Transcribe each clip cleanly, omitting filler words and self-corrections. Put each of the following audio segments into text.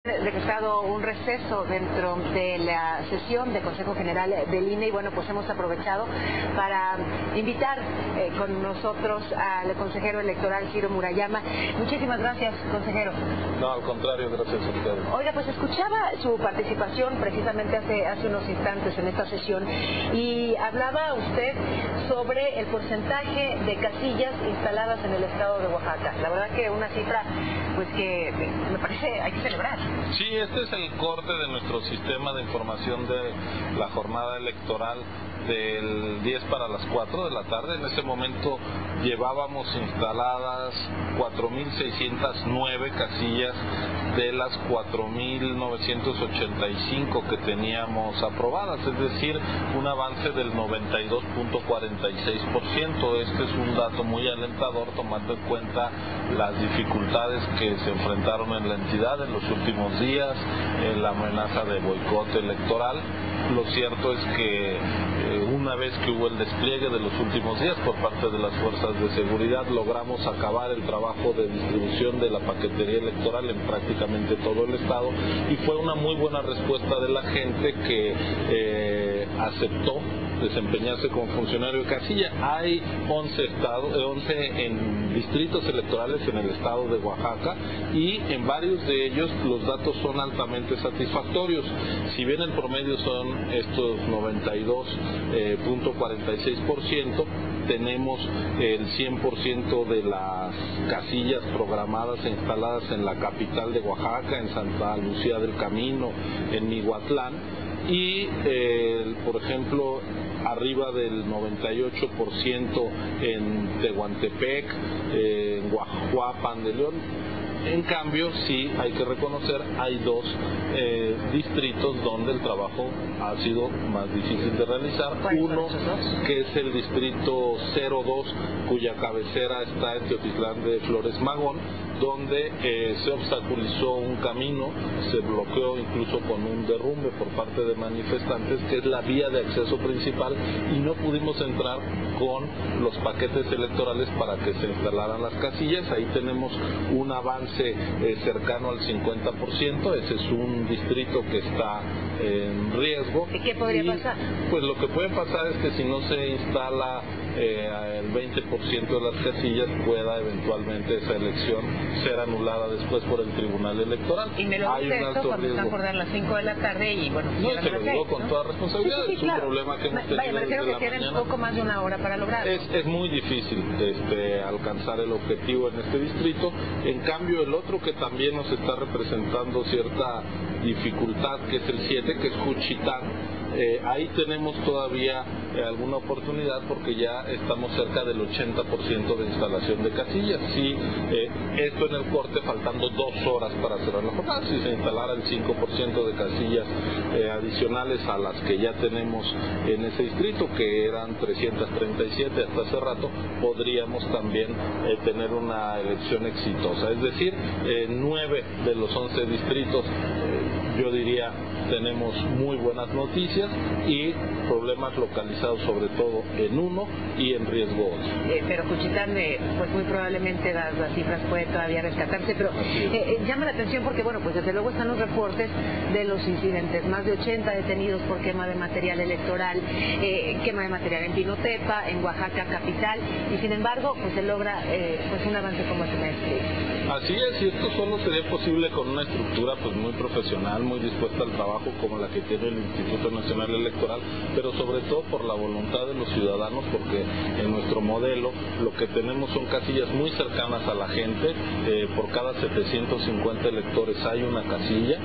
Decretado un receso dentro de la sesión del Consejo General del INE y bueno, pues hemos aprovechado para invitar con nosotros al consejero electoral Ciro Murayama. Muchísimas gracias, consejero. No, al contrario, gracias a ustedes. Oiga, pues escuchaba su participación precisamente hace unos instantes en esta sesión y hablaba usted sobre el porcentaje de casillas instaladas en el estado de Oaxaca. La verdad que una cifra pues que me parece hay que celebrar. Sí, este es el corte de nuestro sistema de información de la jornada electoral del 10 para las 4 de la tarde. En ese momento llevábamos instaladas 4.609 casillas de las 4.985 que teníamos aprobadas, es decir, un avance del 92.46%. Este es un dato muy alentador tomando en cuenta las dificultades que se enfrentaron en la entidad en los últimos días, la amenaza de boicot electoral. Lo cierto es que una vez que hubo el despliegue de los últimos días por parte de las fuerzas de seguridad, logramos acabar el trabajo de distribución de la paquetería electoral en prácticamente todo el estado y fue una muy buena respuesta de la gente que aceptó desempeñarse como funcionario de casilla. Hay 11 distritos electorales en el estado de Oaxaca y en varios de ellos los datos son altamente satisfactorios. Si bien el promedio son estos 92.46%, tenemos el 100% de las casillas programadas e instaladas en la capital de Oaxaca, en Santa Lucía del Camino, en Mihuatlán, y por ejemplo arriba del 98% en Tehuantepec, en Guajuapan de León. En cambio, sí hay que reconocer, hay dos distritos donde el trabajo ha sido más difícil de realizar. Uno, que es el distrito 02, cuya cabecera está en Teotitlán de Flores Magón, donde se obstaculizó un camino, se bloqueó incluso con un derrumbe por parte de manifestantes, que es la vía de acceso principal, y no pudimos entrar con los paquetes electorales para que se instalaran las casillas. Ahí tenemos un avance cercano al 50%, ese es un distrito que está en riesgo. ¿Y qué podría pasar? Pues lo que puede pasar es que si no se instala el 20% de las casillas, pueda eventualmente esa elección ser anulada después por el Tribunal Electoral. Y me lo dice esto cuando están por dar las 5 de la tarde y bueno... No, se lo digo con toda responsabilidad, sí, es un claro. problema que hemos tenido me refiero desde que tienen mañana. poco más de una hora para lograrlo. Es muy difícil alcanzar el objetivo en este distrito. En cambio, el otro que también nos está representando cierta dificultad, que es el 7, que es Juchitán, ahí tenemos todavía alguna oportunidad porque ya estamos cerca del 80% de instalación de casillas. Si esto en el corte faltando 2 horas para cerrar la jornada, si se instalara el 5% de casillas adicionales a las que ya tenemos en ese distrito, que eran 337 hasta hace rato, podríamos también tener una elección exitosa. Es decir, 9 de los 11 distritos, yo diría, tenemos muy buenas noticias y problemas localizados sobre todo en uno y en riesgo otro. Pero Juchitán, pues muy probablemente las cifras pueden todavía rescatarse, pero llama la atención porque bueno, pues desde luego están los reportes de los incidentes, más de 80 detenidos por quema de material electoral, quema de material en Pinotepa, en Oaxaca capital, y sin embargo pues se logra pues un avance como este maestro. Así es, y esto solo sería posible con una estructura pues muy profesional, muy dispuesta al trabajo como la que tiene el Instituto Nacional Electoral, pero sobre todo por la voluntad de los ciudadanos, porque en nuestro modelo lo que tenemos son casillas muy cercanas a la gente, por cada 750 electores hay una casilla,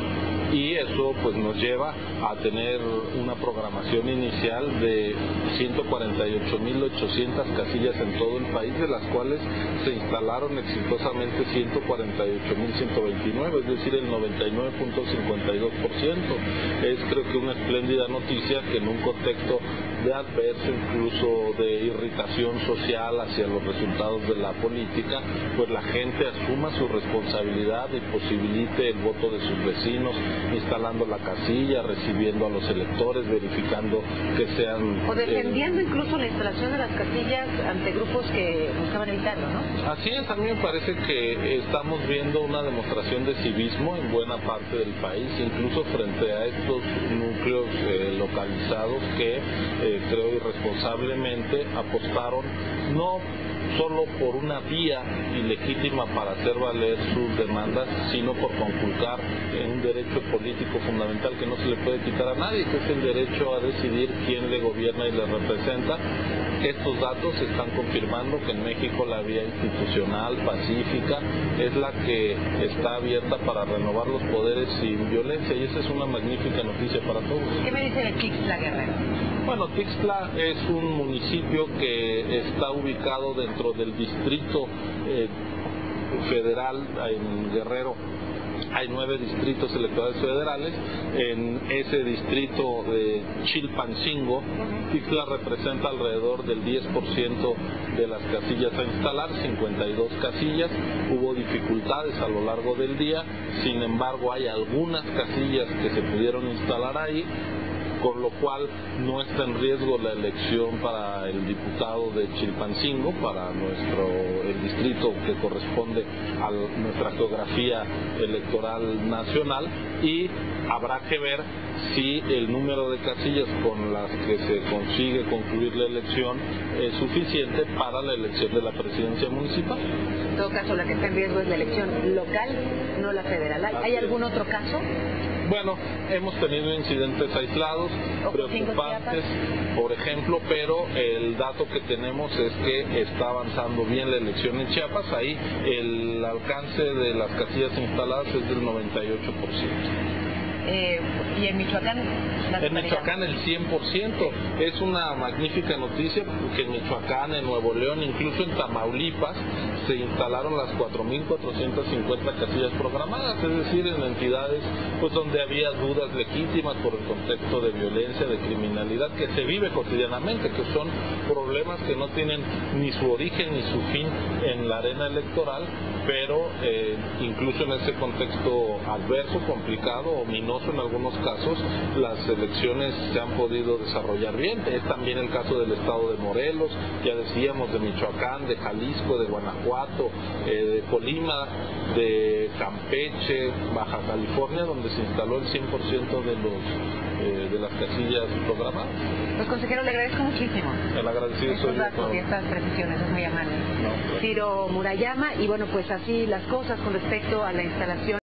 y eso pues nos lleva a tener una programación inicial de 148.800 casillas en todo el país, de las cuales se instalaron exitosamente 148.129, es decir, el 99.52%. Es creo que una espléndida noticia que en un contexto de adverso, incluso de irritación social hacia los resultados de la política, pues la gente asuma su responsabilidad y posibilite el voto de sus vecinos, instalando la casilla, recibiendo a los electores, verificando que sean... O defendiendo incluso la instalación de las casillas ante grupos que buscaban evitarlo, ¿no? Así es, a mí me parece que estamos viendo una demostración de civismo en buena parte del país, incluso frente a estos núcleos localizados que creo irresponsablemente apostaron no solo por una vía ilegítima para hacer valer sus demandas, sino por conculcar un derecho político fundamental que no se le puede quitar a nadie, que es el derecho a decidir quién le gobierna y le representa. Estos datos están confirmando que en México la vía institucional, pacífica, es la que está abierta para renovar los poderes sin violencia, y esa es una magnífica noticia para todos. ¿Qué me dice de Tixla, Guerrero? Bueno, Tixla es un municipio que está ubicado dentro del distrito federal en Guerrero. Hay 9 distritos electorales federales. En ese distrito de Chilpancingo, Tixla representa alrededor del 10% de las casillas a instalar, 52 casillas. Hubo dificultades a lo largo del día, sin embargo hay algunas casillas que se pudieron instalar ahí, con lo cual no está en riesgo la elección para el diputado de Chilpancingo, para el distrito que corresponde a nuestra geografía electoral nacional, y habrá que ver si el número de casillas con las que se consigue concluir la elección es suficiente para la elección de la presidencia municipal. En todo caso, la que está en riesgo es la elección local, no la federal. ¿Hay algún otro caso? Bueno, hemos tenido incidentes aislados, preocupantes, por ejemplo, pero el dato que tenemos es que está avanzando bien la elección en Chiapas. Ahí el alcance de las casillas instaladas es del 98%. ¿Y en Michoacán? En Michoacán el 100%. Es una magnífica noticia porque en Michoacán, en Nuevo León, incluso en Tamaulipas, se instalaron las 4.450 casillas programadas, es decir, en entidades pues donde había dudas legítimas por el contexto de violencia, de criminalidad que se vive cotidianamente, que son problemas que no tienen ni su origen ni su fin en la arena electoral, pero incluso en ese contexto adverso, complicado, ominoso en algunos casos, las elecciones se han podido desarrollar bien. Es también el caso del estado de Morelos, ya decíamos, de Michoacán, de Jalisco, de Guanajuato, de Colima, de Campeche, Baja California, donde se instaló el 100% de las casillas programadas. Pues, consejero, le agradezco muchísimo. El agradecido soy yo. Y estas precisiones, es muy amable. Ciro Murayama, y bueno, pues así las cosas con respecto a la instalación